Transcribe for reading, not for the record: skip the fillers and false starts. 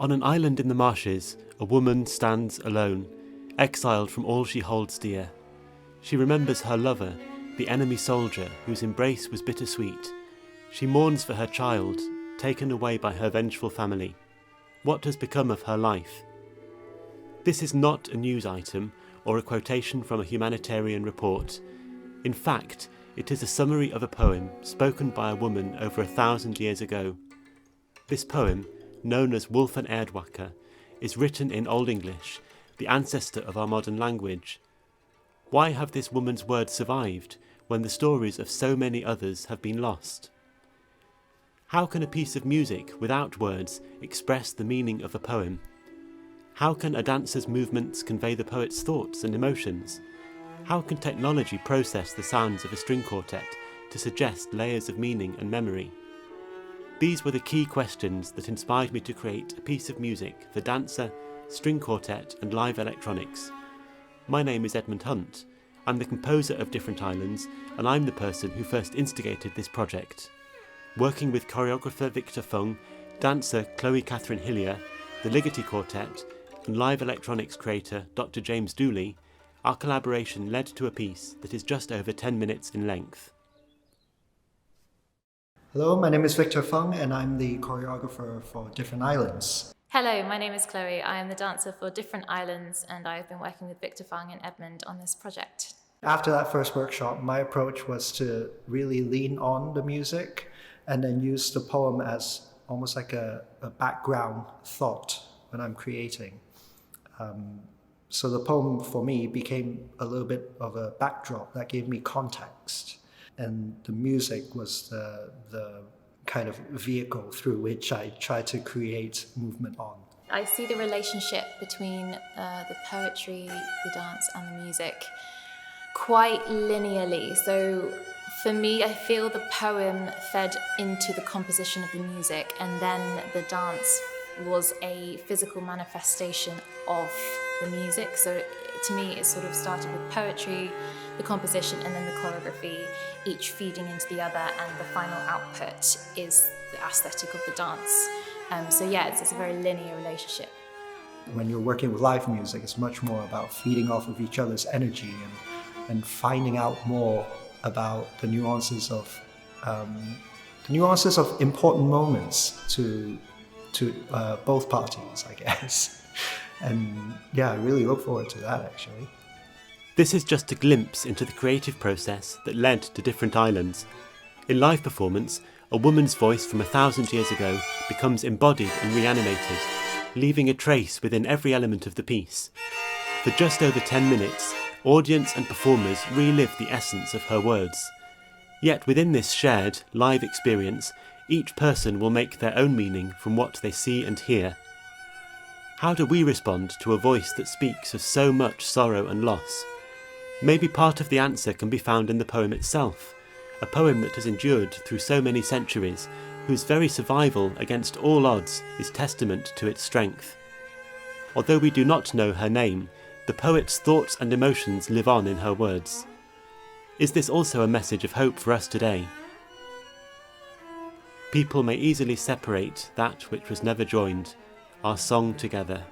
On an island in the marshes, a woman stands alone, exiled from all she holds dear. She remembers her lover, the enemy soldier whose embrace was bittersweet. She mourns for her child, taken away by her vengeful family. What has become of her life? This is not a news item or a quotation from a humanitarian report. In fact, it is a summary of a poem spoken by a woman over 1,000 years ago. This poem, known as Wolf and Erdwacker, is written in Old English, the ancestor of our modern language. Why have this woman's words survived when the stories of so many others have been lost? How can a piece of music without words express the meaning of a poem? How can a dancer's movements convey the poet's thoughts and emotions? How can technology process the sounds of a string quartet to suggest layers of meaning and memory? These were the key questions that inspired me to create a piece of music for dancer, string quartet and live electronics. My name is Edmund Hunt. I'm the composer of Different Islands, and I'm the person who first instigated this project. Working with choreographer Victor Fung, dancer Chloe Catherine Hillier, the Ligeti Quartet, and live electronics creator Dr. James Dooley, our collaboration led to a piece that is just over 10 minutes in length. Hello, my name is Victor Fung and I'm the choreographer for Different Islands. Hello, my name is Chloe. I am the dancer for Different Islands and I've been working with Victor Fung and Edmund on this project. After that first workshop, my approach was to really lean on the music and then use the poem as almost like a background thought when I'm creating. So the poem for me became a little bit of a backdrop that gave me context. And the music was the kind of vehicle through which I tried to create movement on. I see the relationship between the poetry, the dance and the music quite linearly. So for me, I feel the poem fed into the composition of the music, and then the dance was a physical manifestation of the music. So to me, it sort of started with poetry, the composition, and then the choreography, each feeding into the other, and the final output is the aesthetic of the dance. So yeah, it's a very linear relationship. When you're working with live music, it's much more about feeding off of each other's energy and finding out more about the nuances of important moments to both parties, I guess. And yeah, I really look forward to that, actually. This is just a glimpse into the creative process that led to Different Islands. In live performance, a woman's voice from 1,000 years ago becomes embodied and reanimated, leaving a trace within every element of the piece. For just over 10 minutes, audience and performers relive the essence of her words. Yet within this shared, live experience, each person will make their own meaning from what they see and hear. How do we respond to a voice that speaks of so much sorrow and loss? Maybe part of the answer can be found in the poem itself, a poem that has endured through so many centuries, whose very survival against all odds is testament to its strength. Although we do not know her name, the poet's thoughts and emotions live on in her words. Is this also a message of hope for us today? People may easily separate that which was never joined, our song together.